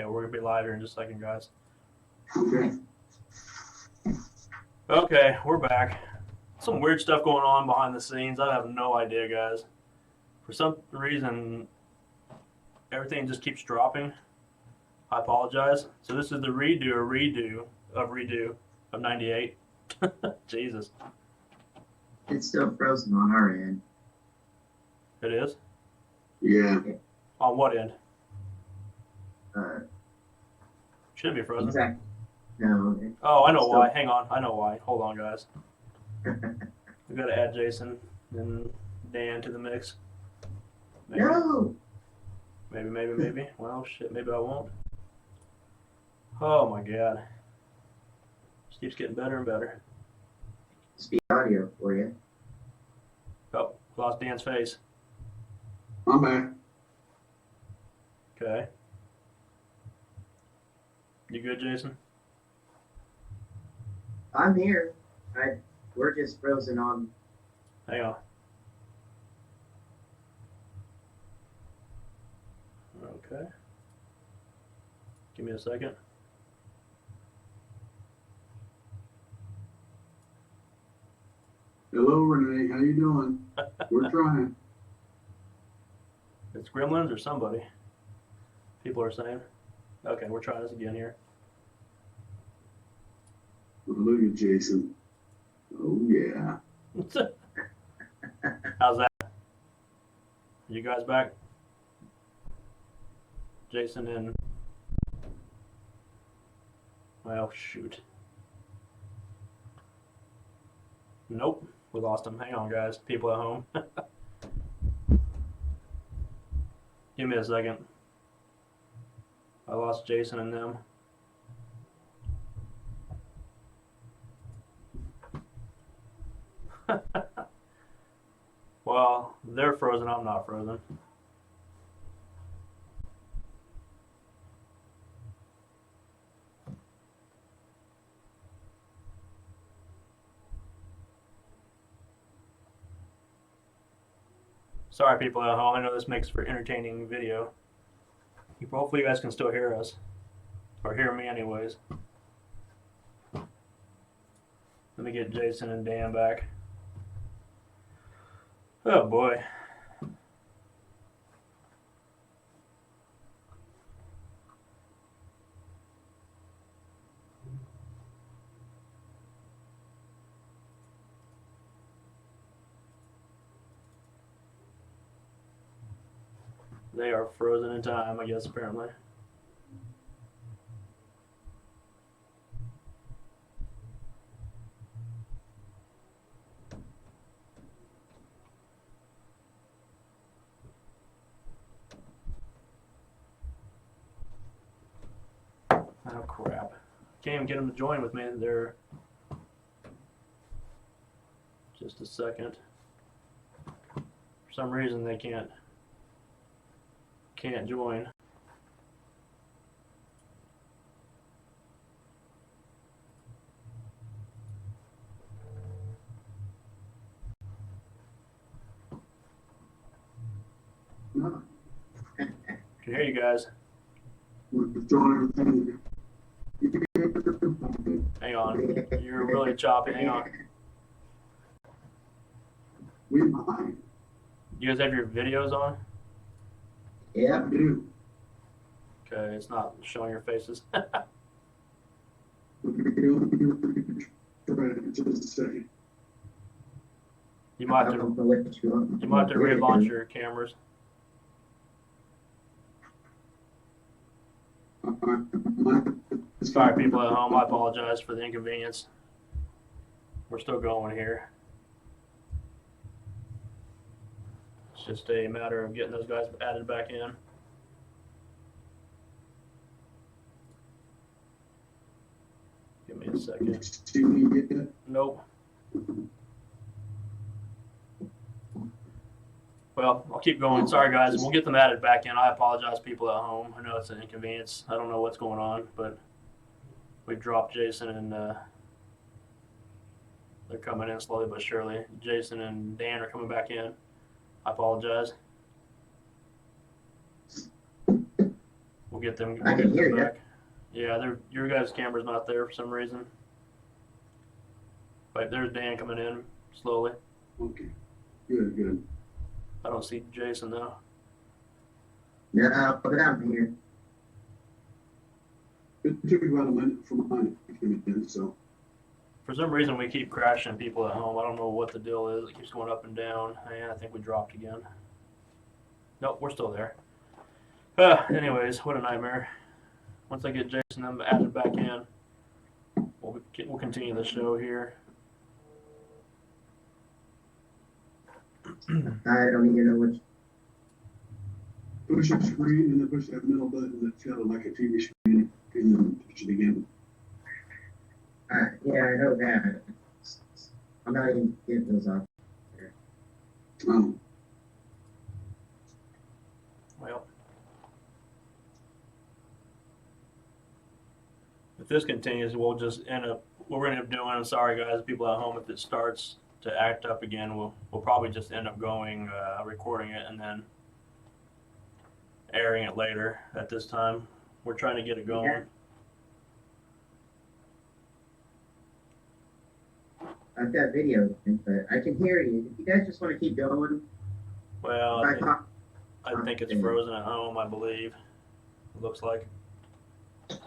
Okay, we're gonna be live here in just a second, guys. Okay. Okay, we're back. Some weird stuff going on behind the scenes. I have no idea, guys. For some reason, everything just keeps dropping. I apologize. So this is the redo of 98. Jesus. It's still frozen on our end. It is? Yeah. On what end? Should be frozen. Exactly. No. Oh, I know why. Hang on. I know why. Hold on, guys. We got to add Jason and Dan to the mix. Maybe. No. Maybe. Well, shit. Maybe I won't. Oh my God. Just keeps getting better and better. Speak audio for you. Oh, lost Dan's face. I'm back. Okay. You good, Jason? I'm here. We're just frozen on. Hang on. Okay. Give me a second. Hello, Renee. How you doing? We're trying. It's Gremlins or somebody. People are saying. Okay, we're trying this again here. Oh, look at Jason. Oh, yeah. How's that? You guys back? Jason and... Well, shoot. Nope, we lost him. Hang on, guys. People at home. Give me a second. I lost Jason and them. Well, they're frozen. I'm not frozen. Sorry, people at home. I know this makes for entertaining video. Hopefully you guys can still hear us. Or hear me anyways. Let me get Jason and Dan back. Oh boy. They are frozen in time, I guess, apparently. Oh crap. Can't even get them to join with me. They're... Just a second. For some reason they can't join. No. Can hear you guys. We're doing everything. Hang on. You're really choppy. Hang on. We might. You guys have your videos on? Yeah. We do. Okay, it's not showing your faces. Just a second. You might have to relaunch your cameras. Sorry, people at home. I apologize for the inconvenience. We're still going here. It's just a matter of getting those guys added back in. Give me a second. See me yet? Nope. Well, I'll keep going. Sorry, guys. We'll get them added back in. I apologize, people at home. I know it's an inconvenience. I don't know what's going on, but we've dropped Jason and they're coming in slowly but surely. Jason and Dan are coming back in. I apologize. We'll get them. I We'll can get hear them you. back. Yeah, your guys' camera's not there for some reason. But there's Dan coming in slowly. Okay. Good, good. I don't see Jason though. No, but I'm here. It took about a minute for mine to come in, so. For some reason, we keep crashing people at home. I don't know what the deal is. It keeps going up and down. And I think we dropped again. Nope, we're still there. Anyways, what a nightmare. Once I get Jason them added back in, we'll continue the show here. I don't even know which. Push your screen and then push that middle button that's got like a TV screen and then push it again. Yeah, I know that. I'm not even getting those off. Oh, Well, if this continues, we'll just end up. What we're gonna end up doing. I'm sorry, guys, people at home. If it starts to act up again, we'll probably just end up going recording it and then airing it later. At this time, we're trying to get it going. Okay. I've got video, but I can hear you. If you guys just want to keep going, Well, if I think it's frozen at home. I believe. It looks like. gotta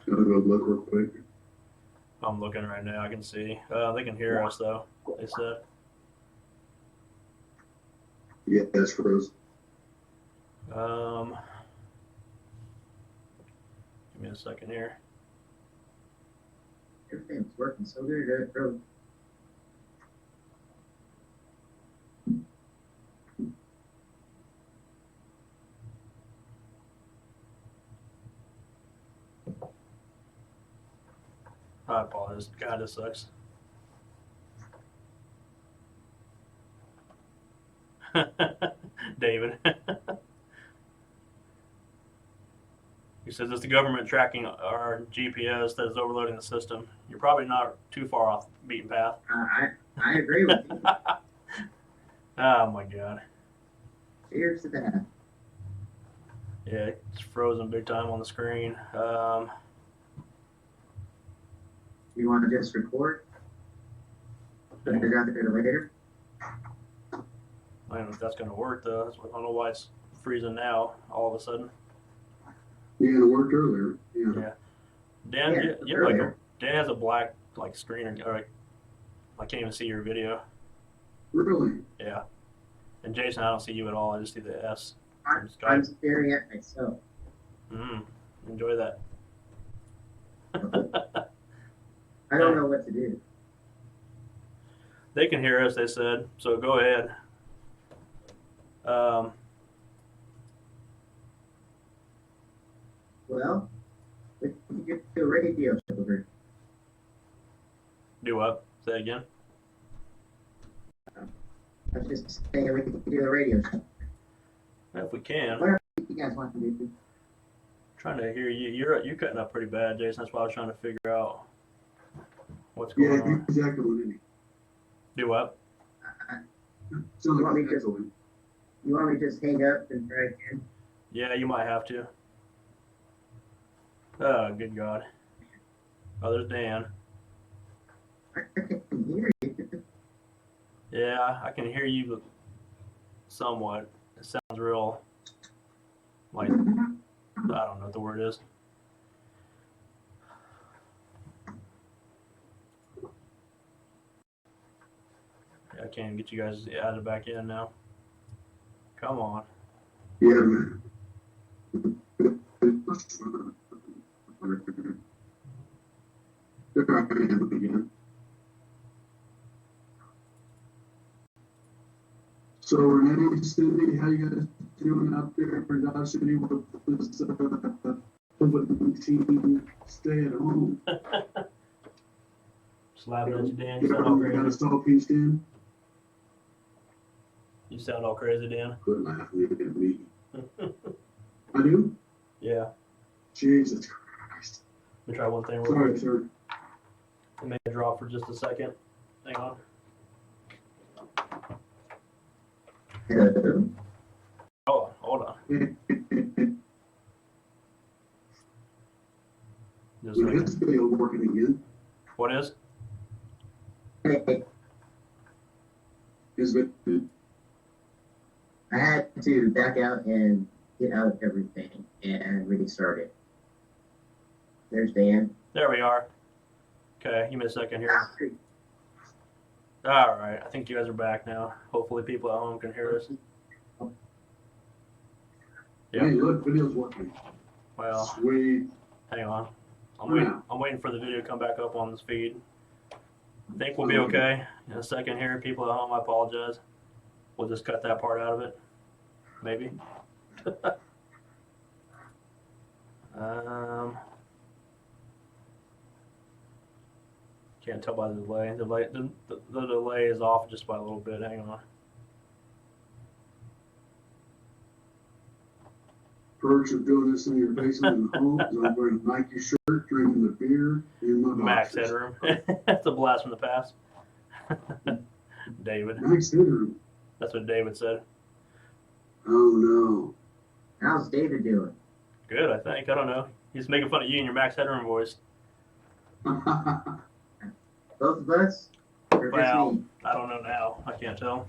go look real quick. I'm looking right now. I can see. They can hear us though. They said. Yeah, that's frozen. Give me a second here. everything's working so good, bro. I apologize. God, this sucks. David. He says it's the government tracking our GPS that is overloading the system. You're probably not too far off the beaten path. I agree with you. Oh my God. Cheers to that. Yeah, it's frozen big time on the screen. You want to just record? Put it out there later? I don't know if that's going to work though. I don't know why it's freezing now all of a sudden. Yeah, it worked earlier. Yeah. Yeah. Dan, Yeah, you have earlier. Dan has a black like screen or I can't even see your video. Really? Yeah. And Jason, I don't see you at all. I just see the S. I'm staring at myself. Enjoy that. I don't know what to do. They can hear us, they said. So go ahead. Well, we can get to a radio show over. Do what? Say it again. I was just saying we can do a radio show. If we can. Whatever you guys want to do. Trying to hear you. You're cutting up pretty bad, Jason. That's why I was trying to figure out what's going Yeah, on. he's echoing. Do what? Sounds You like want me he's to- echoing. You want me to just hang up and try again? Yeah, you might have to. Oh, good God. Oh, there's Dan. I can hear you. Yeah, I can hear you somewhat. It sounds real, like, I don't know what the word is. Yeah, I can't get you guys added back in now. Come on. Yeah, man. There I am again. So Renee, Cindy, how you guys doing out there for Dodge City with this COVID-19 stay at home? Slapping at you, Dan. You sound all Got crazy. us all pieced in? You sound all crazy, Dan. Quit laughing at me. I do? Yeah. Jesus Christ. Let me try one thing real Sorry, quick. sir. It may drop for just a second. Hang on. Hello. Oh, hold on. Just When like, his video working again, what is? his video, I had to back out and get out of everything and really start it. There's Dan. There we are. Okay, give me a second here. All right, I think you guys are back now. Hopefully, people at home can hear us. Yep. hey, look, video's working. Well, Sweet. hang on. Yeah. I'm waiting for the video to come back up on this feed. I think we'll be okay in a second here. People at home, I apologize. We'll just cut that part out of it. Maybe. Can't tell by the delay. The delay is off just by a little bit. Hang on. Perks of doing this in your basement and home is I'm wearing a Nike shirt, drinking the beer in my Max boxers. headroom. That's a blast from the past. David. Max headroom. That's what David said. Oh How's David doing? Good, I think. I don't know. He's making fun of you and your Max Headroom voice. no. Both of us? Or just Well, me? I don't know now. I can't tell.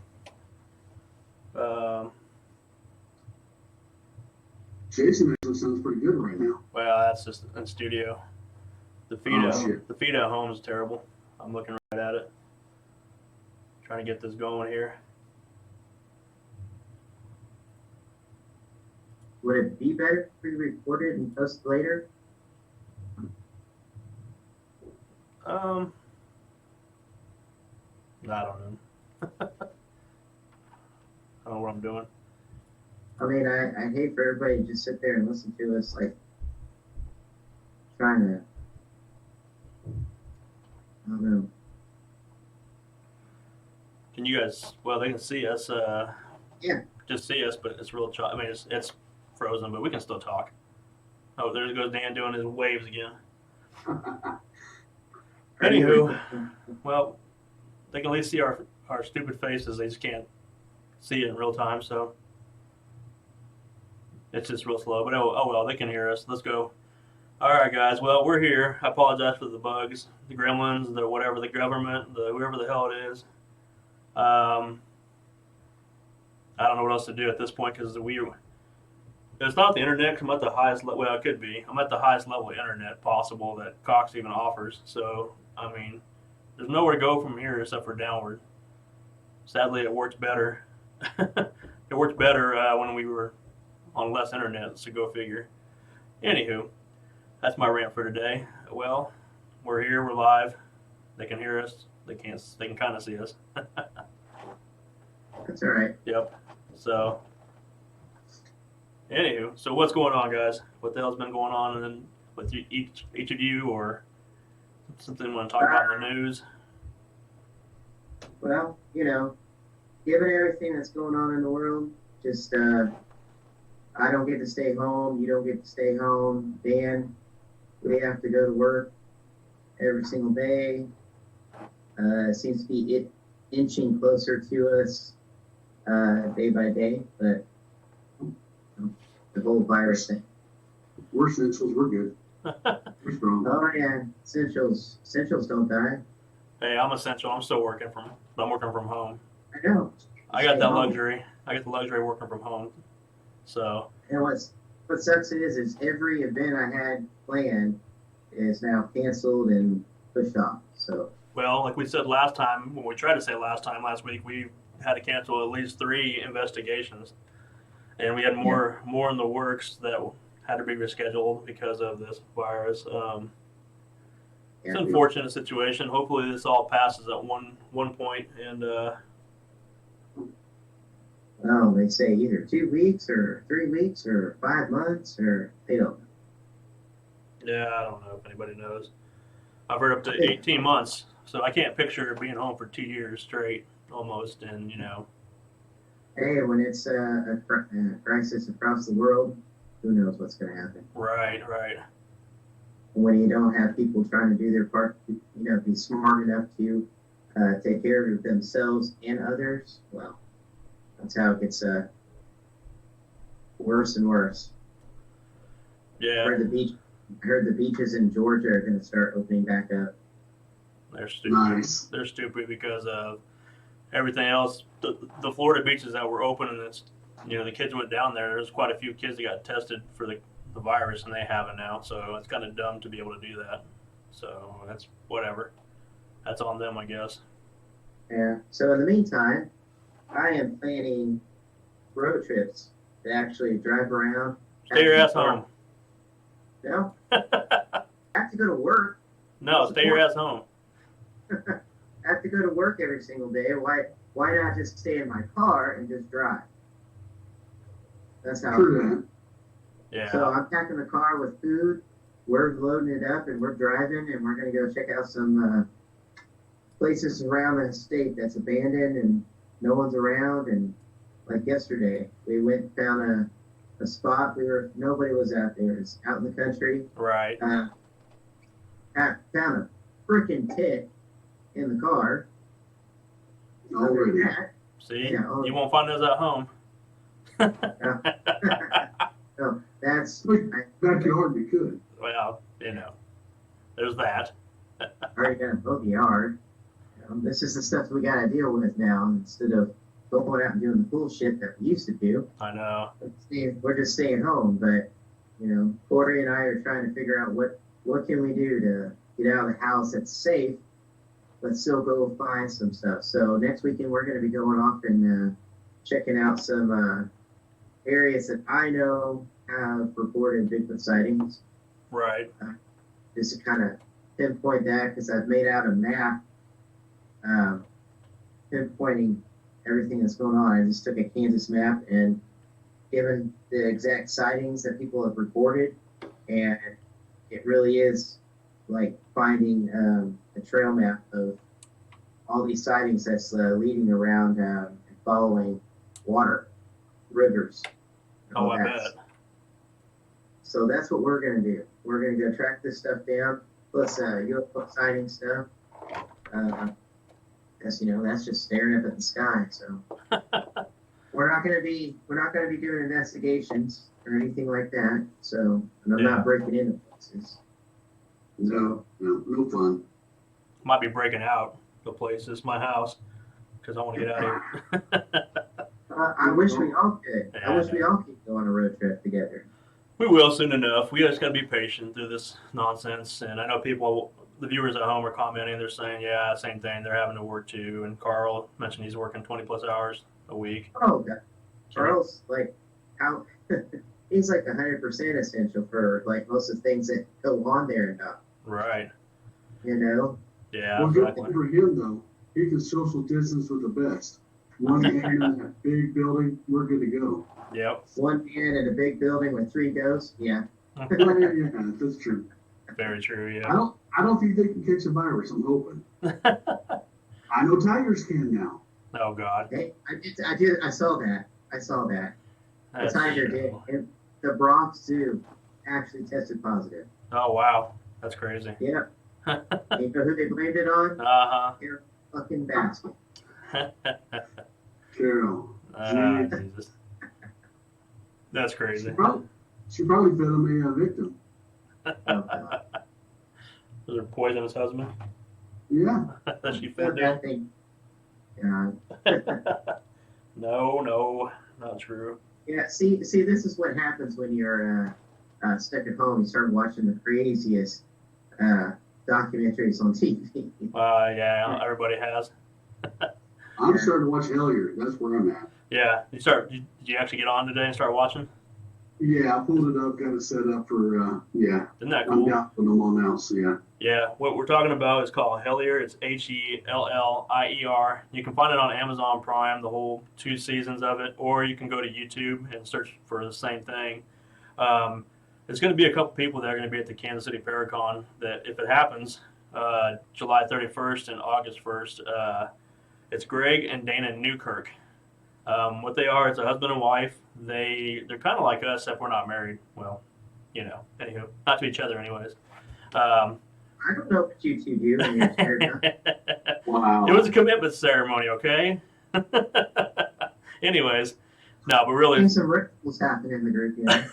Jason actually sounds pretty good right now. Well, that's just in studio. The feed Oh, at shit. the feed at home is terrible. I'm looking right at it. Trying to get this going here. Would it be better if we recorded and posted later? I don't know. I don't know what I'm doing. I mean, I hate for everybody to just sit there and listen to us, like, trying to, I don't know. Can you guys? Well, they can see us. Yeah. Just see us, but it's real. I mean, it's frozen, but we can still talk. Oh, there goes Dan doing his waves again. Anywho, well, they can at least see our stupid faces. They just can't see it in real time, so it's just real slow. But oh well, they can hear us. Let's go. All right, guys. Well, we're here. I apologize for the bugs, the gremlins, the whatever, the government, the whoever the hell it is. I don't know what else to do at this point because it's not the internet. 'Cause I'm at the highest level. Well, it could be. I'm at the highest level of internet possible that Cox even offers. So, I mean, there's nowhere to go from here except for downward. Sadly, it works better. It worked better when we were on less internet, so go figure. Anywho, that's my rant for today. Well, we're here. We're live. They can hear us. They can't. They can kind of see us. That's all right. Yep. So, anywho, so what's going on, guys? What the hell's been going on, and then with you, each of you, or something you want to talk about in the news? Well, you know, given everything that's going on in the world, just, I don't get to stay home. You don't get to stay home. Dan, we have to go to work every single day. Seems to be inching closer to us day by day, but the whole virus thing. We're essentials. We're good. We're strong. Oh yeah, essentials don't die. Hey, I'm essential. I'm still working from home. I know. I got Stay that home. luxury. I get the luxury of working from home. So, And what sucks is every event I had planned is now canceled and pushed off. So well, like we said last time, when we tried to say last week, we had to cancel at least 3 investigations, and we had more in the works that had to be rescheduled because of this virus. It's an unfortunate situation. Hopefully, this all passes at one point, and well, they say either 2 weeks or 3 weeks or 5 months or they don't. yeah, I don't know if anybody knows. I've heard up to 18 months, so I can't picture being home for 2 years straight, almost, and Hey, when it's a crisis across the world, who knows what's going to happen? right. And when you don't have people trying to do their part, be smart enough to take care of themselves and others, well, that's how it gets worse and worse. I Yeah, heard the beaches in Georgia are going to start opening back up. they're stupid. Nice. They're stupid because of everything else. The Florida beaches that were open, and it's, the kids went down there. There's quite a few kids that got tested for the virus, and they haven't now. So it's kind of dumb to be able to do that. So that's whatever. That's on them, I guess. Yeah. So in the meantime, I am planning road trips to actually drive around. Stay your ass home. No, I have to go to work. No, stay your ass home. I have to go to work every single day. Why not just stay in my car and just drive? That's how. True Yeah. So I'm packing the car with food. We're loading it up and we're driving, and we're going to go check out some places around the state that's abandoned and no one's around. And like yesterday, we went and found a spot. Nobody was out there. It's out in the country. Right. I found a freaking tit in the car. that. Already. See, Yeah, you won't find those at home. So that's Backyard, we could. Well, there's that. already got a backyard. This is the stuff we got to deal with now instead of going out and doing the bullshit that we used to do. I know. We're just staying home, but Corey and I are trying to figure out what can we do to get out of the house that's safe, but still go find some stuff. So next weekend we're going to be going off and checking out some areas that I know have reported Bigfoot sightings. Right. Just to kind of pinpoint that, because I've made out a map pinpointing everything that's going on. I just took a Kansas map and given the exact sightings that people have reported, and it really is like finding a trail map of all these sightings that's leading around and following water, rivers. and all Oh, I that. bet. So that's what we're going to do. We're going to go track this stuff down, plus UFO sighting stuff. That's just staring up at the sky. So we're not going to be doing investigations or anything like that. So and I'm Yeah. not breaking into places. No fun. Might be breaking out the places, my house, because I want to get out of here. I wish we all could. Yeah, I wish I we all could go on a road trip together. We will soon enough. We just got to be patient through this nonsense. And I know the viewers at home are commenting. They're saying, yeah, same thing. They're having to work too. And Carl mentioned he's working 20 plus hours a week. Oh, God. Charles, like, how he's like 100% essential for like most of the things that go on there and stuff. Right. Yeah, Well, good exactly. for him though. He can social distance with the best. One man in that big building, we're good to go. Yep. One man in a big building with 3 ghosts. Yeah. Yeah, that's true. Very true. I Yeah. don't think they can catch a virus. I'm hoping. I know tigers can now. Oh God. Hey, I saw that. The That's tiger did. terrible. And the Bronx Zoo actually tested positive. Oh wow. That's crazy. Yeah. You know who they blamed it on? Uh Fucking basket. huh. Carol. Jesus. That's crazy. She probably fed him a victim. Oh, God. Was her poisonous husband Yeah. that she That fed him? thing. Yeah. No, not true. Yeah, see, this is what happens when you're stuck at home. You start watching the craziest documentaries on TV. Yeah, everybody has. I'm starting to watch Hellier. That's where I'm at. Yeah, did you actually get on today and start watching? Yeah, I pulled it up, got it set up for, Isn't that I'm cool? down with them on now, so yeah. Yeah, what we're talking about is called Hellier. It's Hellier. You can find it on Amazon Prime, the whole 2 seasons of it, or you can go to YouTube and search for the same thing. There's going to be a couple people that are going to be at the Kansas City Paracon that, if it happens, July 31st and August 1st, it's Greg and Dana Newkirk. What they are, it's a husband and wife. They're kind of like us, except we're not married. Well, anywho, not to each other anyways. I don't know what you two do when you're scared. Wow. It was a commitment ceremony, okay? Anyways, No, but really, Seen some rituals happen in the group, you know.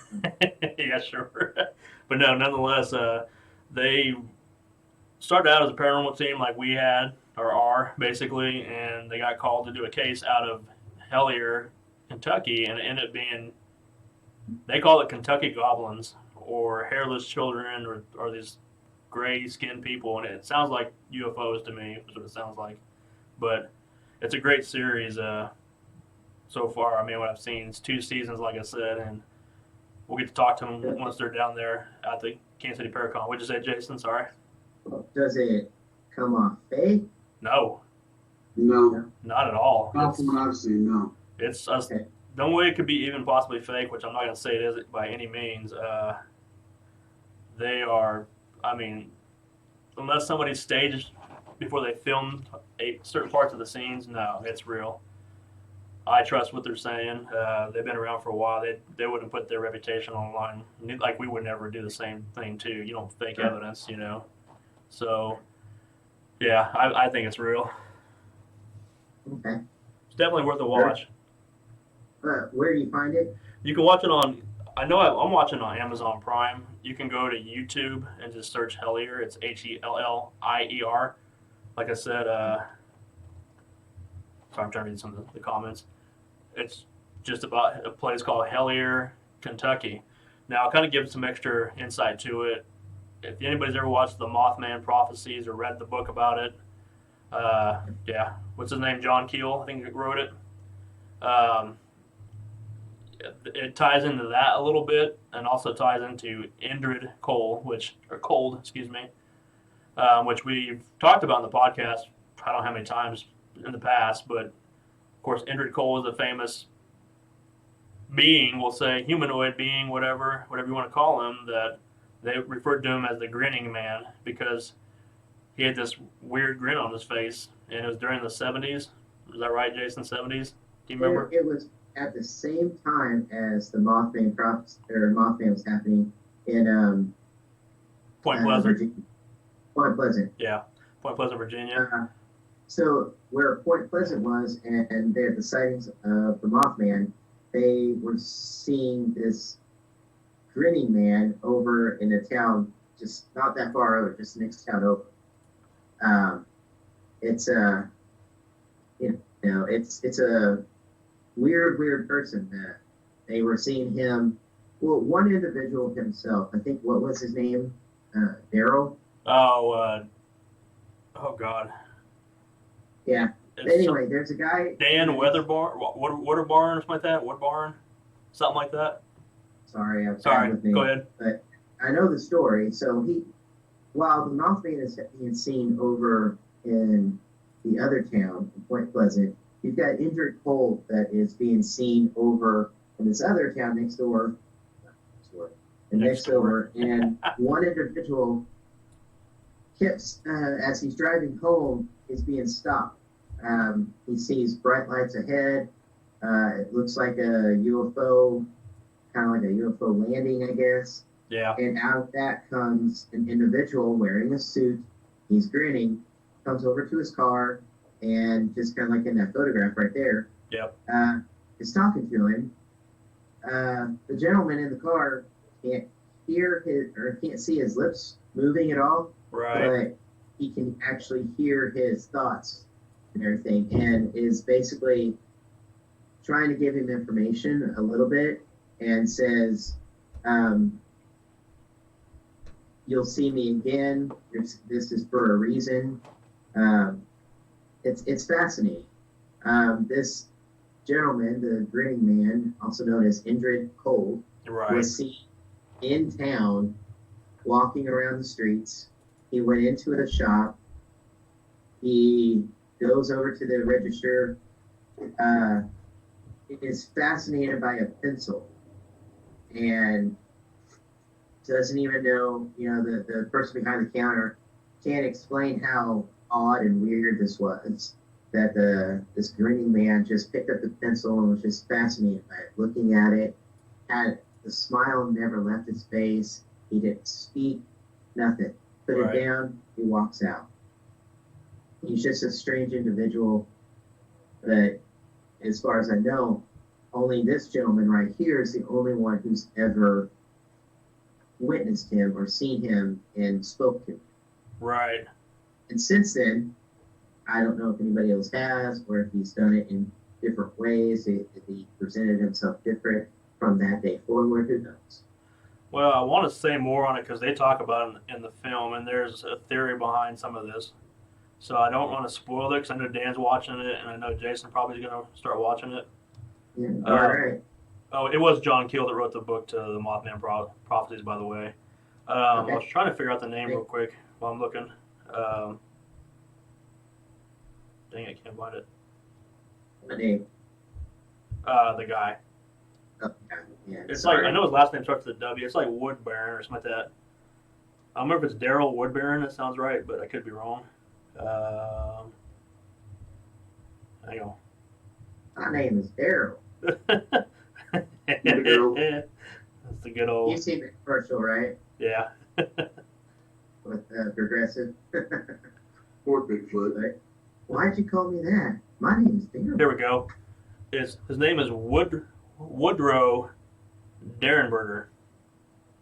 yeah, sure. But no, nonetheless, they started out as a paranormal team like we had or are basically, and they got called to do a case out of Hellier, Kentucky, and it ended up being they call it Kentucky goblins or hairless children or these gray skinned people, and it sounds like UFOs to me. Is what it sounds like, but it's a great series so far. I mean, what I've seen is 2 seasons, like I said, and we'll get to talk to them once they're down there at the Kansas City Paracon. What'd you say, Jason? Sorry. Does it come off fake? No, No, not at all. not from what I've seen, no. It's Okay. the only way it could be even possibly fake, which I'm not going to say it is by any means. They are, I mean, unless somebody staged before they filmed certain parts of the scenes, no, it's real. I trust what they're saying. They've been around for a while. They wouldn't put their reputation online. Like we would never do the same thing too. You don't fake evidence, you know. So, yeah, I think it's real. Okay. It's definitely worth a watch. Where do you find it? You can watch it on. I know I'm watching on Amazon Prime. You can go to YouTube and just search Hellier. It's Hellier. Like I said, sorry, I'm trying to read some of the comments. It's just about a place called Hellier, Kentucky. Now, I'll kind of give some extra insight to it. If anybody's ever watched the Mothman Prophecies or read the book about it, yeah, what's his name? John Keel, I think, wrote it. It ties into that a little bit, and also ties into Indrid Cold, which we've talked about in the podcast. I don't know how many times in the past, but of course, Indrid Cold is a famous being. We'll say humanoid being, whatever you want to call him. That they referred to him as the Grinning Man because he had this weird grin on his face, and it was during the 70s. Is that right, Jason? 70s? Do you remember? It was at the same time as the Mothman Mothman was happening in Point Pleasant. Virginia. Point Pleasant. Yeah, Point Pleasant, Virginia. So where Point Pleasant was, and there the sightings of the Mothman, they were seeing this grinning man over in a town just not that far over, just the next town over. It's a, it's a weird person that they were seeing him. Well, one individual himself, I think, what was his name? Daryl. Oh God. Yeah. Anyway, there's a guy. Dan Weatherbarn, Waterbarn or something like that. Woodbarn, something like that. Sorry, I'm Sorry. with me. Go ahead. But I know the story. So while the Mothman is being seen over in the other town, Point Pleasant, you've got Indrid Cold that is being seen over in this other town next door. And one individual keeps, as he's driving home, is being stopped. He sees bright lights ahead. It looks like a UFO, kind of like a UFO landing, I guess. Yeah. And out of that comes an individual wearing a suit. He's grinning, comes over to his car, and just kind of like in that photograph right there, Yep. is talking to him. The gentleman in the car can't can't see his lips moving at all, Right. but he can actually hear his thoughts and everything, and is basically trying to give him information a little bit, and says, "You'll see me again. This is for a reason." It's fascinating. This gentleman, the grinning man, also known as Indrid Cold, Right. was seen in town walking around the streets. He went into a shop. He goes over to the register. Is fascinated by a pencil and doesn't even know, the person behind the counter can't explain how odd and weird this was. That this grinning man just picked up the pencil and was just fascinated by it, looking at it. Had the smile never left his face. He didn't speak, nothing. Put Right. it down. He walks out. He's just a strange individual, but as far as I know, Only this gentleman right here is the only one who's ever witnessed him or seen him and spoke to him. Right. And since then, I don't know if anybody else has or if he's done it in different ways, if he presented himself different from that day forward, who knows? Well, I want to say more on it because they talk about it in the film, and there's a theory behind some of this. So I don't want to spoil it because I know Dan's watching it, and I know Jason probably is going to start watching it. Yeah, all right. Oh, it was John Keel that wrote the book to the Mothman Prophecies, by the way. I was trying to figure out the name real quick while I'm looking. Dang, I can't find it. What name? The guy. Oh, yeah, It's sorry. like, I know his last name starts with a W. It's like Woodburn or something like that. I don't remember if it's Daryl Woodburn. That sounds right, but I could be wrong. Hang on. My name is Daryl. That's the good old. You've seen the commercial, right? Yeah. With Progressive. Or Bigfoot. Right? Why'd you call me that? My name is Daryl. Here we go. His name is Woodrow Derenberger.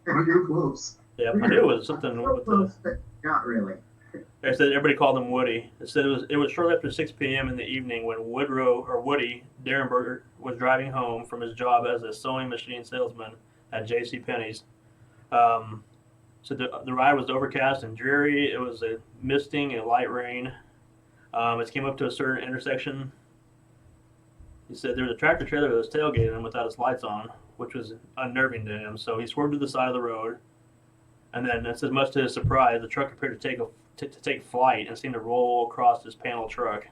You're close. Yeah, I knew it was something So with the. close, but not really. They said everybody called him Woody. It said it was shortly after 6 p.m. in the evening when Woody Derenberger was driving home from his job as a sewing machine salesman at J.C. Penney's. So the ride was overcast and dreary. It was a misting and light rain. It came up to a certain intersection. He said there was a tractor trailer that was tailgating him without its lights on, which was unnerving to him. So he swerved to the side of the road, and then, it says, much to his surprise, the truck appeared to take flight and seemed to roll across his panel truck.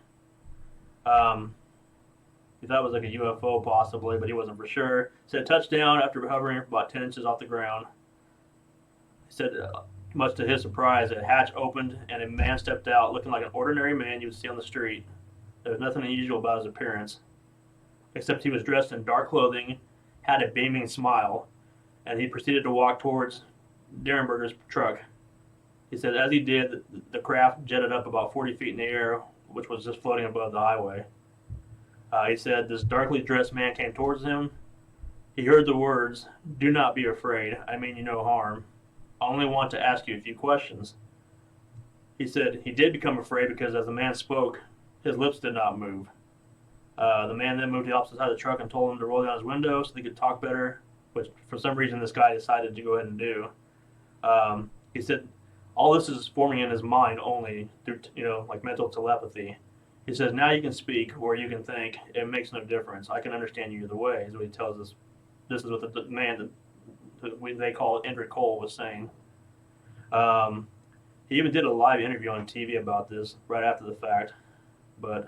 He thought it was like a UFO possibly, but he wasn't for sure. He said touchdown after hovering for about 10 inches off the ground. He said, much to his surprise, a hatch opened and a man stepped out looking like an ordinary man you would see on the street. There was nothing unusual about his appearance, except he was dressed in dark clothing, had a beaming smile, and he proceeded to walk towards Derenberger's truck. He said as he did, the craft jetted up about 40 feet in the air, which was just floating above the highway. He said this darkly dressed man came towards him. He heard the words, "Do not be afraid. I mean you no harm. I only want to ask you a few questions." He said he did become afraid because as the man spoke, his lips did not move. The man then moved to the opposite side of the truck and told him to roll down his window so they could talk better, which for some reason this guy decided to go ahead and do. He said all this is forming in his mind only through, like mental telepathy. He says, now you can speak or you can think. It makes no difference. I can understand you either way, is what he tells us. This is what the man that they call Indrid Cole was saying. He even did a live interview on TV about this right after the fact. But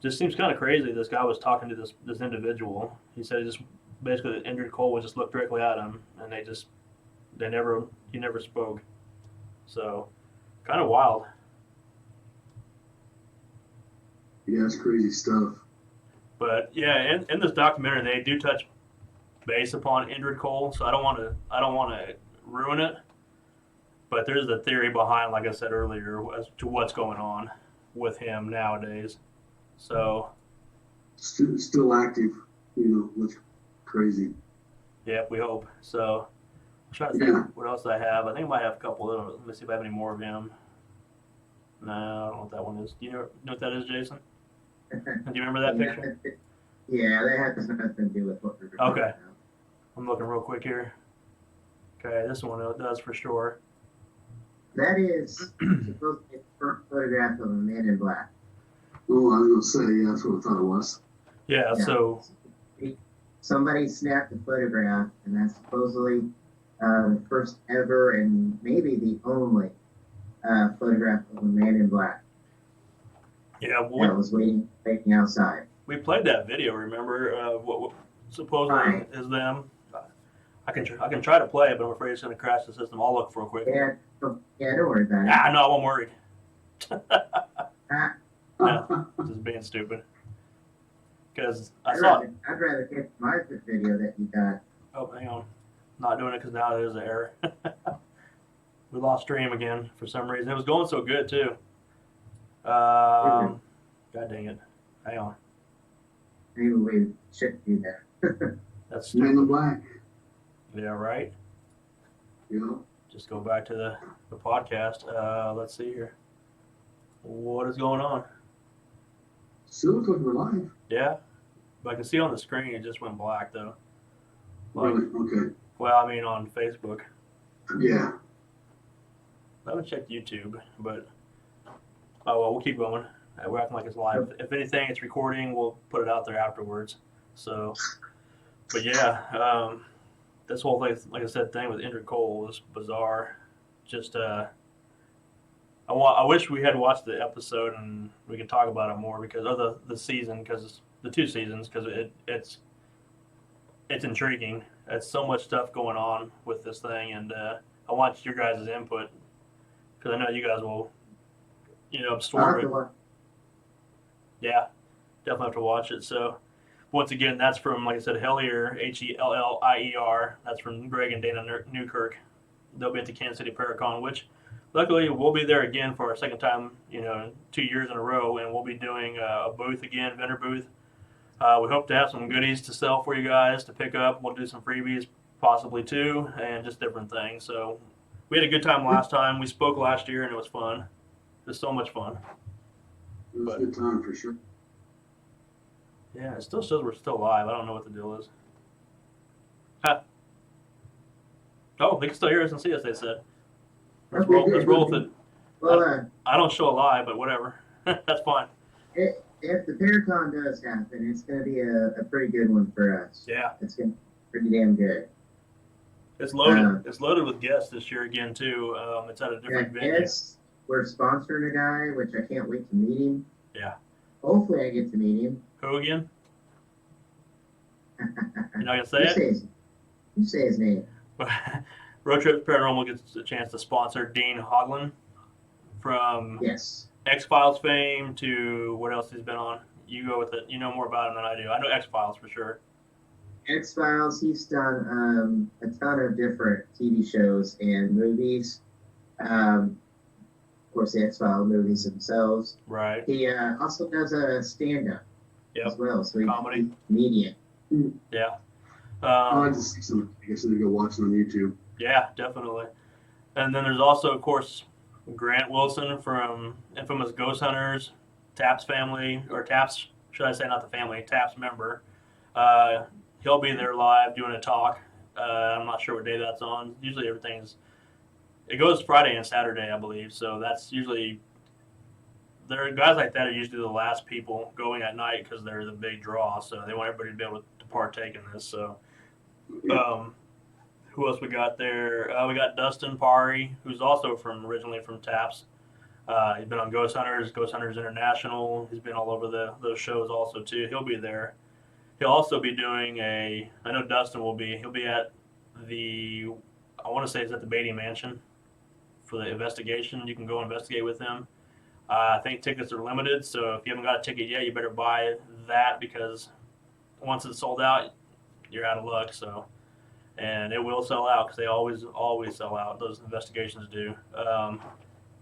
just seems kind of crazy. This guy was talking to this individual. He said just basically that Indrid Cole would just look directly at him, and he never spoke. So kind of wild. Yeah, it's crazy stuff. But yeah, in this documentary they do touch base upon Indrid Cole, so I don't want to ruin it. But there's a theory behind, like I said earlier, as to what's going on with him nowadays. So Still active, that's crazy. yeah, we hope. So I'm trying to think what else I have. I think I might have a couple of them. Let me see if I have any more of him. No, I don't know what that one is. Do you know what that is, Jason? Do you remember that picture? Yeah, that has nothing to do with what we're talking Okay. about. I'm looking real quick here. Okay, this one does for sure. That is supposed to be a photograph of a man in black. Oh, I was going to say, yeah, that's what I thought it was. Yeah, Yeah. so Somebody snapped a photograph, and that's supposedly the first ever and maybe the only photograph of a man in black yeah, that was waiting outside. we played that video. Remember what supposedly Right. is them? I can try to play it, but I'm afraid it's going to crash the system. I'll look for it quick. Yeah, don't worry about it. Ah, no, I'm worried. Ah, No, just being stupid. Because I saw it. I'd rather get my video that you got. Oh, hang on. Not doing it because now there's an error. We lost stream again for some reason. It was going so good too. God dang it. Hang on. maybe we should do that. That's Men in stupid. Black, Yeah, right. you know? Just go back to the podcast. Let's see here. What is going on? Still looks like we're live. Yeah, but I can see on the screen it just went black though. Like, Really? Okay. well, I mean on Facebook. Yeah. I haven't checked YouTube, but oh well, we'll keep going. We're acting like it's live. If anything, it's recording. We'll put it out there afterwards. So, but yeah, this whole thing, like I said, thing with Indrid Cole was bizarre. Just I wish we had watched the episode and we could talk about it more because of the season, because the 2 seasons, because it's intriguing. It's so much stuff going on with this thing, and I want your guys' input because I know you guys will, I'll have absorb to it. watch. Yeah, definitely have to watch it. So, once again, that's from, like I said, Hellier, Hellier. That's from Greg and Dana Newkirk. They'll be at the Kansas City Paracon, which luckily we'll be there again for our second time, 2 years in a row, and we'll be doing a booth again, vendor booth. We hope to have some goodies to sell for you guys to pick up. We'll do some freebies possibly too, and just different things. So we had a good time last time. We spoke last year, and it was fun. It was so much fun. It was a good time for sure. Yeah, it still shows we're still live. I don't know what the deal is. Huh. Oh, they can still hear us and see us, they said. Let's Okay, roll, good, let's roll good, with it. Well, I don't show a live, but whatever. That's fine. if the Paracon does happen, it's going to be a pretty good one for us. Yeah, It's going to be pretty damn good. it's loaded. It's loaded with guests this year again, too. It's at a different venue. Yes, we're sponsoring a guy, which I can't wait to meet him. Yeah. Hopefully I get to meet him. Who again? You're not going to say You it? say you say his name. Road Trips Paranormal gets a chance to sponsor Dean Hoglin from Yes. X-Files fame to what else he's been on. You go with it. You know more about him than I do. I know X-Files for sure. X-Files, he's done a ton of different TV shows and movies. Of course, the X-Files movies themselves. Right. He also does a stand-up as well. So he's Comedy. comedian. Yeah. I like to see some. I guess I need to go watch it on YouTube. Yeah, definitely. And then there's also, of course, Grant Wilson from infamous Ghost Hunters, Taps family, or Taps, should I say, not the family, Taps member. He'll be there live doing a talk. I'm not sure what day that's on. Usually it goes Friday and Saturday, I believe. So that's usually, guys like that are usually the last people going at night because they're the big draw. So they want everybody to be able to partake in this. So, who else we got there? We got Dustin Pari, who's also originally from Taps. He's been on Ghost Hunters International. He's been all over those shows also too. He'll be there. He'll also be doing I know Dustin will be. He'll be at I want to say it's at the Beatty Mansion for the investigation. You can go investigate with him. I think tickets are limited, so if you haven't got a ticket yet, you better buy that because once it's sold out, you're out of luck. So, and it will sell out because they always sell out. Those investigations do.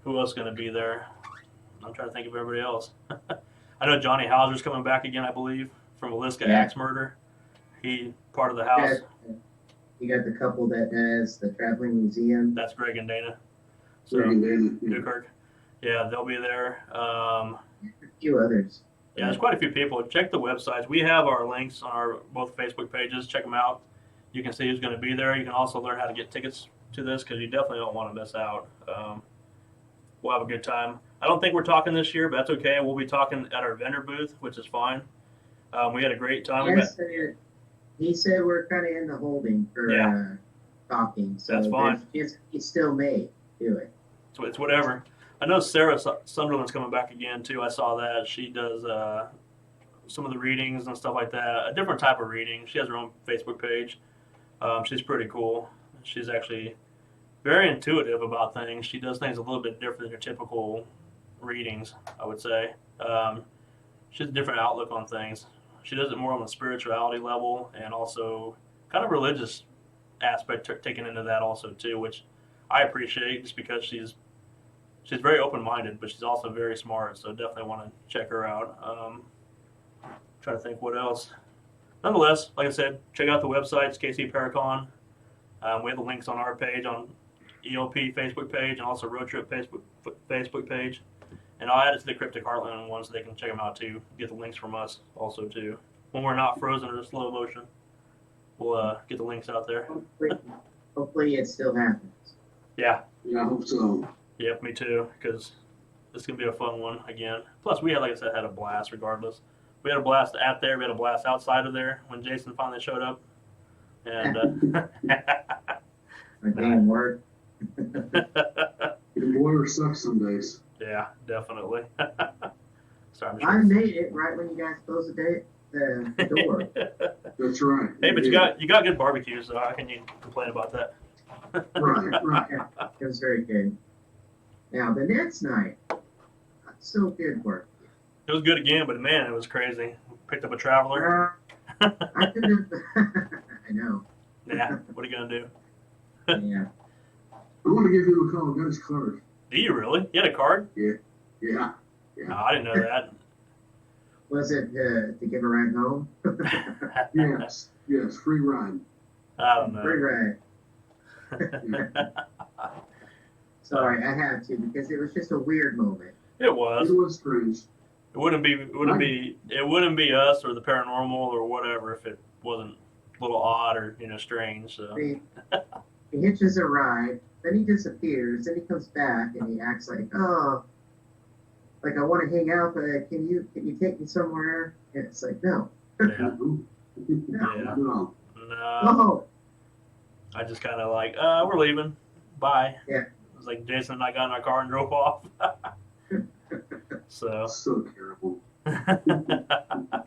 Who else is going to be there? I'm trying to think of everybody else. I know Johnny Hauser's coming back again, I believe, from Aliska Axe Murder. He part of the house. You got the couple that does the traveling museum. That's Greg and Dana. So Greg and Dana, yeah. Newkirk. Yeah, they'll be there. A few others. Yeah, there's quite a few people. Check the websites. We have our links on our both Facebook pages. Check them out. You can see who's going to be there. You can also learn how to get tickets to this because you definitely don't want to miss out. We'll have a good time. I don't think we're talking this year, but that's okay. We'll be talking at our vendor booth, which is fine. We had a great time. Yes, he said we're kind of in the holding for talking. So that's fine. He still may do it. So it's whatever. I know Sarah Sunderland's coming back again too. I saw that she does some of the readings and stuff like that. A different type of reading. She has her own Facebook page. She's pretty cool. She's actually very intuitive about things. She does things a little bit different than your typical readings, I would say. She has a different outlook on things. She does it more on the spirituality level and also kind of religious aspect taken into that also too, which I appreciate just because she's very open-minded, but she's also very smart. So definitely want to check her out. trying to think what else. Nonetheless, like I said, check out the websites, KC Paracon. We have the links on our page, on EOP Facebook page, and also Road Trip Facebook page. And I'll add it to the Cryptic Heartland one so they can check them out too. Get the links from us also too. When we're not frozen or slow motion, we'll get the links out there. Hopefully it still happens. Yeah. Yeah, I hope so. Yep, me too. Because it's gonna be a fun one again. Plus, we had, like I said, had a blast. Regardless, we had a blast at there. We had a blast outside of there when Jason finally showed up. And My damn work. The water sucks some days. yeah, definitely. Sorry, I made it right when you guys closed the door. That's right. Hey, but you got good barbecue, so how can you complain about that? Right. It was very good. Now, the next night, still good work. It was good again, but man, it was crazy. Picked up a traveler. I could have. I know. Yeah, what are you gonna do? Yeah. I want to give him a call. Got his card. Do you really? You had a card? Yeah. No, I didn't know that. Was it to give a ride home? Yes. Free ride. I don't know. Free ride. Sorry, I had to because it was just a weird moment. It was. It was strange. It wouldn't be us or the paranormal or whatever if it wasn't a little odd or strange. So He hitches a ride, then he disappears, then he comes back and he acts like, oh, like I want to hang out, but can you take me somewhere? And it's like, no. yeah, No. no. Oh, I just kind of like, we're leaving. Bye. Yeah. It was like Jason and I got in our car and drove off. So. So terrible.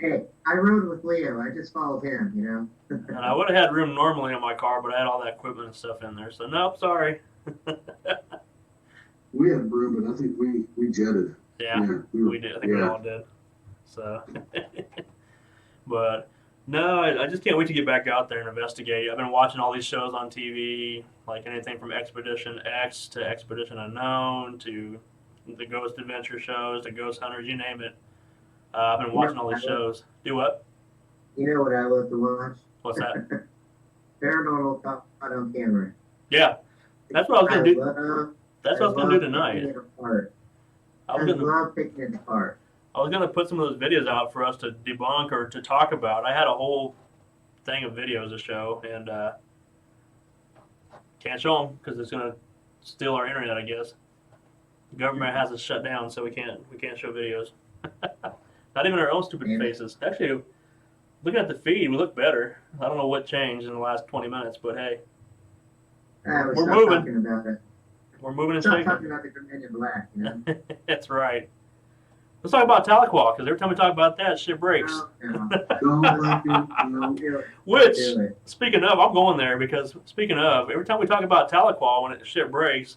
hey, I rode with Leo. I just followed him, And I would have had room normally in my car, but I had all that equipment and stuff in there. So nope, sorry. We had room, but I think we jetted. Yeah, we did. I think we all did. So, but no, I just can't wait to get back out there and investigate. I've been watching all these shows on TV, like anything from Expedition X to Expedition Unknown to the Ghost Adventure shows, the Ghost Hunters, you name it. I've been watching all these shows. Do what? You know what I love to watch? What's that? Paranormal caught on camera. Yeah, that's what I was gonna do. That's what I was gonna do Picking tonight. it apart. I I was gonna. love picking it apart. I was gonna put some of those videos out for us to debunk or to talk about. I had a whole thing of videos to show, and can't show them because it's gonna steal our internet, I guess. The government has us shut down, so we can't show videos. Not even our own stupid faces. Actually, looking at the feed, we look better. I don't know what changed in the last 20 minutes, but hey, We're We're moving. talking about it. we're moving and Stop shaking. talking about the Men in Black. That's right. Let's talk about Tahlequah, because every time we talk about that, shit breaks. No. Don't like it. No. Do it. Which, Do it. speaking of, I'm going there because speaking of, every time we talk about Tahlequah when shit breaks,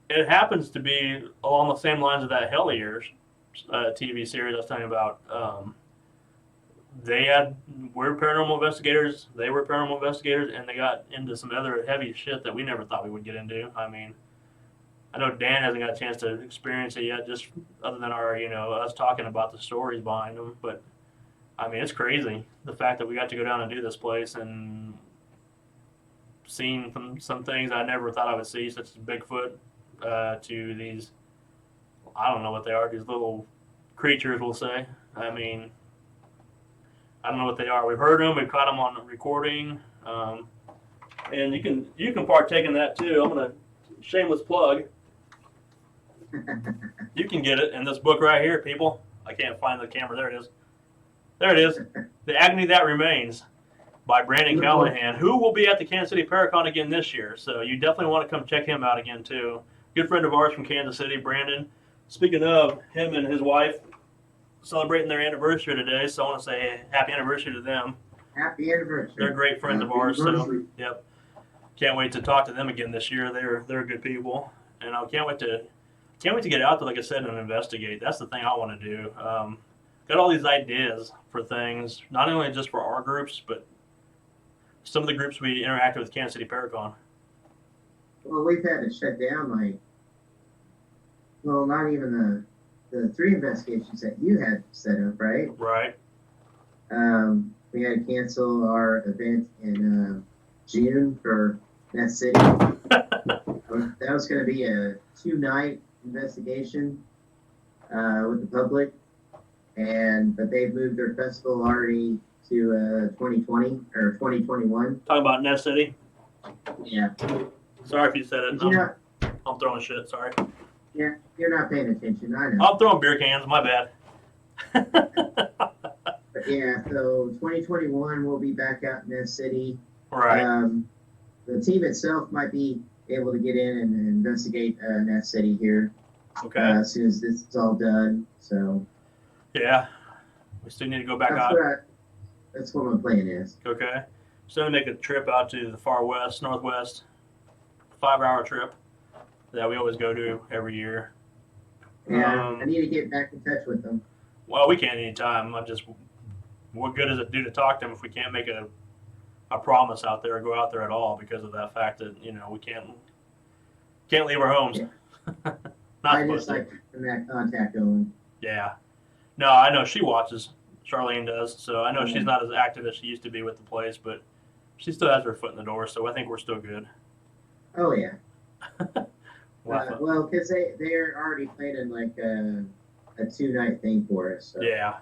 it happens to be along the same lines of that Helliers TV series I was telling you about. We're paranormal investigators, they were paranormal investigators, and they got into some other heavy shit that we never thought we would get into. I mean, I know Dan hasn't got a chance to experience it yet, just other than our, us talking about the stories behind them. But I mean, it's crazy the fact that we got to go down and do this place and seen some things I never thought I would see, such as Bigfoot, to these, I don't know what they are, these little creatures, we'll say. I mean, I don't know what they are. We've heard them, we've caught them on recording, and you can partake in that too. I'm gonna shameless plug. You can get it in this book right here, people. I can't find the camera. There it is. There it is. The Agony That Remains by Brandon Callahan, who will be at the Kansas City Paracon again this year. So you definitely want to come check him out again too. Good friend of ours from Kansas City, Brandon. Speaking of, him and his wife celebrating their anniversary today, so I want to say happy anniversary to them. Happy anniversary. They're great friends of Happy ours, so anniversary. yep. Can't wait to talk to them again this year. They're good people, and I can't wait to get out there, like I said, and investigate. That's the thing I want to do. Got all these ideas for things, not only just for our groups, but some of the groups we interact with Kansas City Paracon. Well, we've had to shut down not even the 3 investigations that you had set up, right? Right. We had to cancel our event in June for Nest City. That was going to be a 2-night investigation with the public, but they've moved their festival already to 2020 or 2021. Talking about Nest City. Yeah. Sorry if you said it. Did you not? I'm throwing shit. Sorry. Yeah, you're not paying attention. I know. I'm throwing beer cans. My bad. But yeah, so 2021 we'll be back out in Nest City. Right. The team itself might be able to get in and investigate Nest City here Okay. as soon as this is all done. So Yeah. We still need to go back out. That's what my plan is. Okay. So to make a trip out to the far west, northwest, 5-hour trip that we always go to every year. Yeah, I need to get back in touch with them. Well, we can't anytime. What good does it do to talk to them if we can't make a promise out there or go out there at all because of that fact that we can't leave our homes. Yeah. Not I supposed just to. like keeping that contact going. Yeah. No, I know she watches. Charlene does, so I know she's not as active as she used to be with the place, but she still has her foot in the door, so I think we're still good. Oh yeah. Well, Well, because they're already planning like a 2-night thing for us. So. yeah.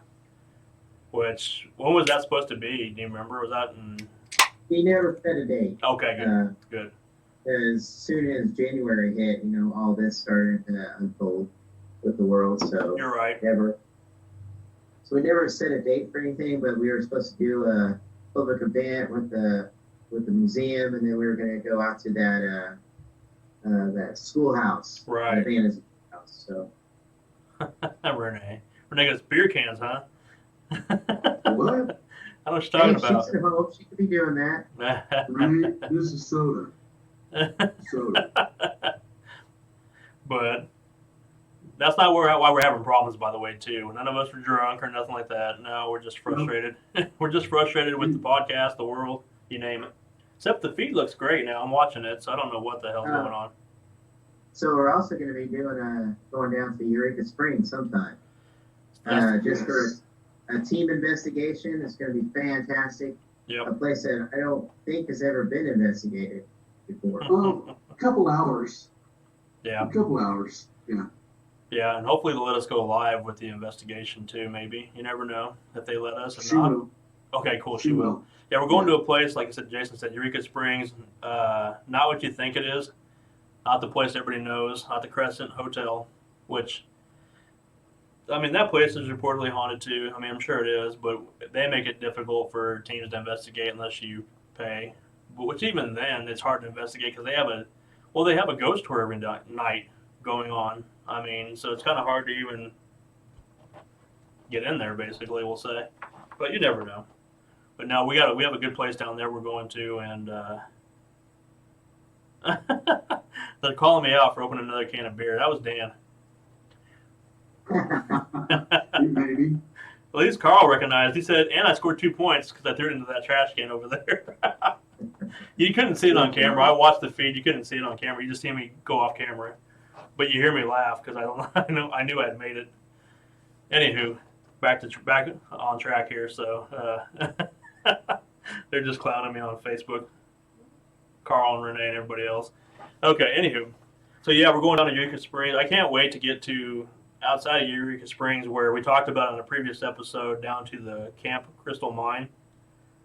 When was that supposed to be? Do you remember? Was that in? He never set a date. Okay, good. Good. As soon as January hit, all this started to unfold with the world. So You're right. So we never set a date for anything, but we were supposed to do a public event with the museum, and then we were going to go out to that schoolhouse, Right. the fantasy house. So Renee gets beer cans, huh? What? I know what you're talking about. She's at home. She could be doing that. Right? This is soda. Soda. But that's not why we're having problems, by the way, too. None of us are drunk or nothing like that. No, we're just frustrated. We're just frustrated with the podcast, the world, you name it. Except the feed looks great now. I'm watching it, so I don't know what the hell's going on. So we're also going to be doing going down to Eureka Springs sometime. Just for a team investigation. It's going to be fantastic. Yep. A place that I don't think has ever been investigated before. Well, a couple hours. Yeah. A couple hours. Yeah. Yeah, and hopefully they'll let us go live with the investigation too. Maybe you never know if they let us. If She not, will. okay, cool. She will. Yeah, we're going to a place like I said. Jason said Eureka Springs. Not what you think it is. Not the place everybody knows. Not the Crescent Hotel, which. I mean, that place is reportedly haunted too. I mean, I'm sure it is, but they make it difficult for teams to investigate unless you pay. But which even then, it's hard to investigate because they have a ghost tour every night going on. I mean, so it's kind of hard to even get in there. Basically, we'll say, but you never know. But no, we have a good place down there we're going to, and they're calling me out for opening another can of beer. That was Dan. Maybe. At least Carl recognized. He said, and I scored 2 points because I threw it into that trash can over there. You couldn't see it on camera. I watched the feed. You couldn't see it on camera. You just see me go off camera. But you hear me laugh because I knew I'd made it. Anywho, back on track here. So they're just clowning me on Facebook. Carl and Renee and everybody else. Okay, anywho. So yeah, we're going down to Eureka Springs. I can't wait to get to outside of Eureka Springs where we talked about in a previous episode down to the Camp Crystal Mine.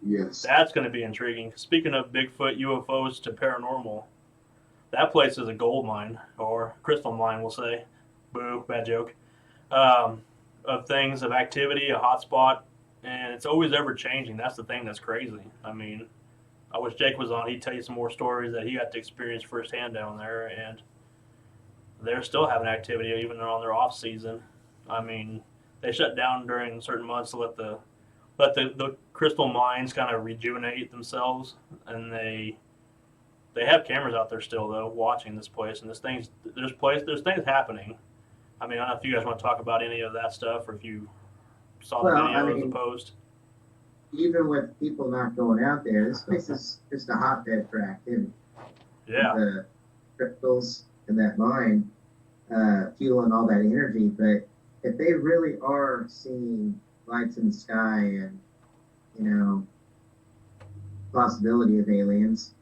Yes. That's going to be intriguing. Speaking of Bigfoot, UFOs to paranormal, that place is a gold mine, or crystal mine, we'll say. Boo, bad joke. Of things, of activity, a hotspot, and it's always ever changing. That's the thing that's crazy. I mean, I wish Jake was on. He'd tell you some more stories that he got to experience firsthand down there, and they're still having activity even on their off season. I mean, they shut down during certain months to let the crystal mines kind of rejuvenate themselves, and they have cameras out there still though watching this place, and there's things happening. I mean, I don't know if you guys want to talk about any of that stuff or if you saw the video or the post. Even with people not going out there, this place is just a hotbed for activity. Yeah. The crystals in that mine fueling all that energy, but if they really are seeing lights in the sky and possibility of aliens.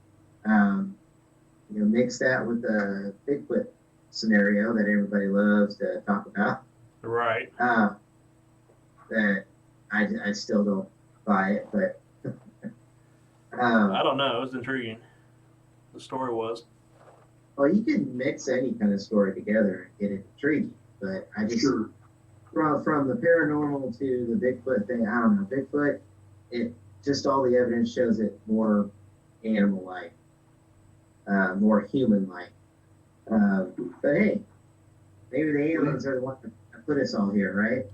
Mix that with the Bigfoot scenario that everybody loves to talk about. Right. That I still don't buy it, but I don't know. It was intriguing. The story was. well, you can mix any kind of story together and get it intriguing. But I just Sure. from the paranormal to the Bigfoot thing, I don't know. Bigfoot, it just all the evidence shows it more animal-like, more human-like. But hey, maybe the aliens are the ones that put us all here, right?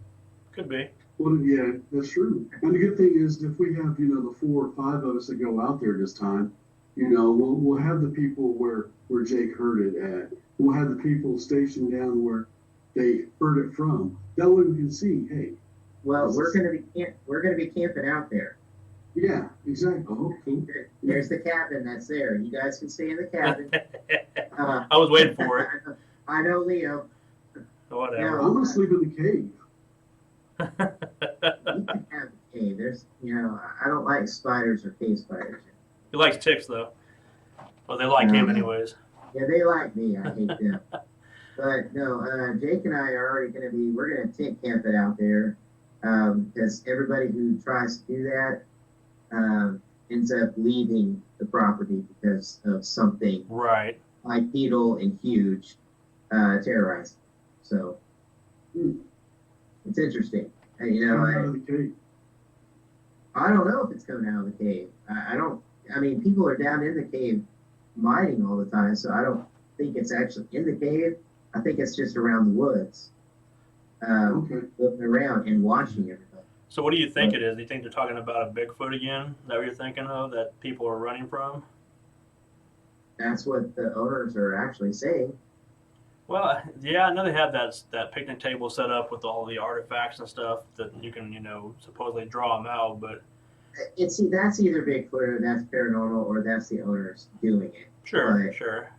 Could be. Well, yeah, that's true. And the good thing is, if we have, the 4 or 5 of us that go out there this time, we'll have the people where Jake heard it at. We'll have the people stationed down where they heard it from. That way we can see, hey. Well, we're gonna be camping out there. Yeah, exactly. Oh, cool. There's the cabin that's there. You guys can stay in the cabin. I was waiting for it. I know Leo. Whatever. I'm gonna sleep in the cave. You can have a cave. There's, I don't like spiders or cave spiders. He likes ticks though. Well, they like him anyways. Yeah, they like me. I hate them. But no, Jake and I are already we're going to tent camp it out there. Because everybody who tries to do that ends up leaving the property because of something Right. bipedal and huge terrorizing. So it's interesting. Coming out of the cave. I don't know if it's coming out of the cave. I mean, people are down in the cave mining all the time, so I don't think it's actually in the cave. I think it's just around the woods, Okay. looking around and watching everybody. So what do you think it is? Do you think they're talking about a Bigfoot again? Is that what you're thinking of? That people are running from? That's what the owners are actually saying. Well, yeah, I know they have that picnic table set up with all the artifacts and stuff that you can, supposedly draw them out. But That's either Bigfoot or that's paranormal or that's the owners doing it. sure, sure.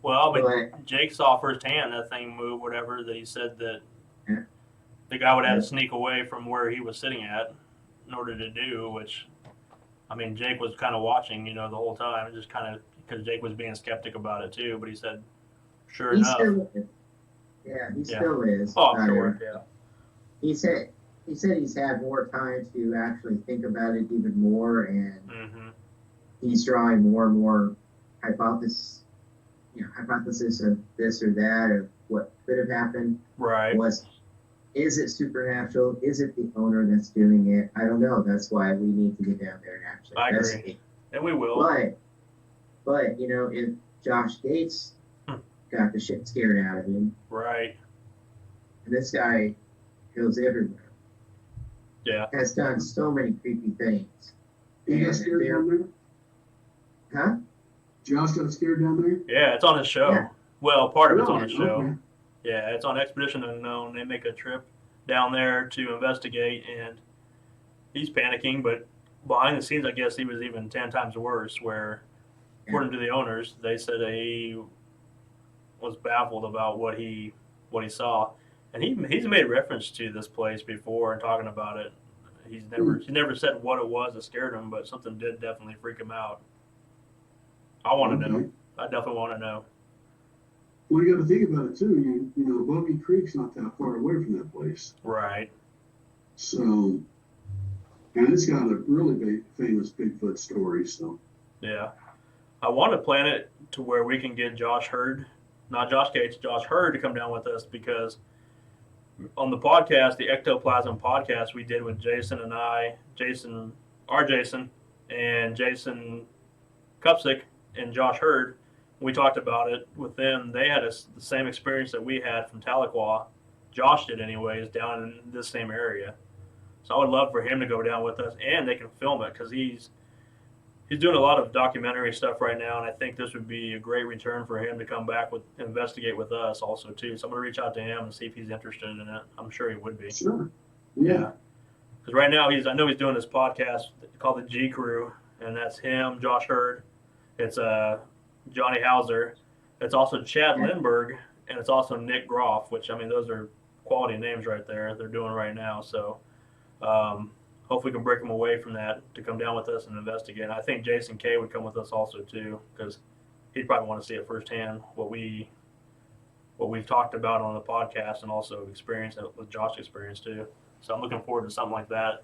Well, but But Jake saw firsthand that thing move, whatever, that he said that Yeah. the guy would have to sneak away from where he was sitting at in order to do, which, I mean, Jake was kind of watching, the whole time, just kind of, because Jake was being skeptic about it too, but he said, sure he enough. still is. Yeah, he still is. Oh, I'm sure, yeah. He said he's had more time to actually think about it even more, and Mm-hmm. he's drawing more and more hypothesis of this or that of what could have happened. Right. Is it supernatural? Is it the owner that's doing it? I don't know. That's why we need to get down there and actually I agree. investigate. And we will. But if Josh Gates got the shit scared out of him, Right. and this guy goes everywhere, Yeah. has done so many creepy things. You got And scared they're- down there? Huh? Josh got scared down there? Yeah, it's on his show. Yeah. Well, part of it's on Really? his show. Okay. Yeah, it's on Expedition Unknown. They make a trip down there to investigate, and he's panicking, but behind the scenes, I guess he was even 10 times worse, where, according to the owners, they said that he was baffled about what he saw. And he's made reference to this place before and talking about it. He never said what it was that scared him, but something did definitely freak him out. I want to know. I definitely want to know. Well, you got to think about it too. Bogey Creek's not that far away from that place. Right. So, and it's got a really big, famous Bigfoot story. So, Yeah. I want to plan it to where we can get Josh Hurd, not Josh Gates, Josh Hurd to come down with us, because on the podcast, the Ectoplasm podcast we did with Jason and I, Jason and Jason Kupsik and Josh Hurd, we talked about it with them. They had the same experience that we had from Tahlequah. Josh did anyways, down in this same area. So I would love for him to go down with us, and they can film it, because he's doing a lot of documentary stuff right now, and I think this would be a great return for him to come back with investigate with us also too. So I'm gonna reach out to him and see if he's interested in it. I'm sure he would be. sure. Yeah. Because right now I know he's doing this podcast called the G Crew, and that's him, Josh Hurd. It's Johnny Hauser. It's also Chad Lindbergh, and it's also Nick Groff, which, I mean, those are quality names right there they're doing right now. So I'm hopefully we can break them away from that to come down with us and investigate. And I think Jason K would come with us also too, because he'd probably want to see it firsthand what we've talked about on the podcast and also experience it with Josh's experience too. So I'm looking forward to something like that.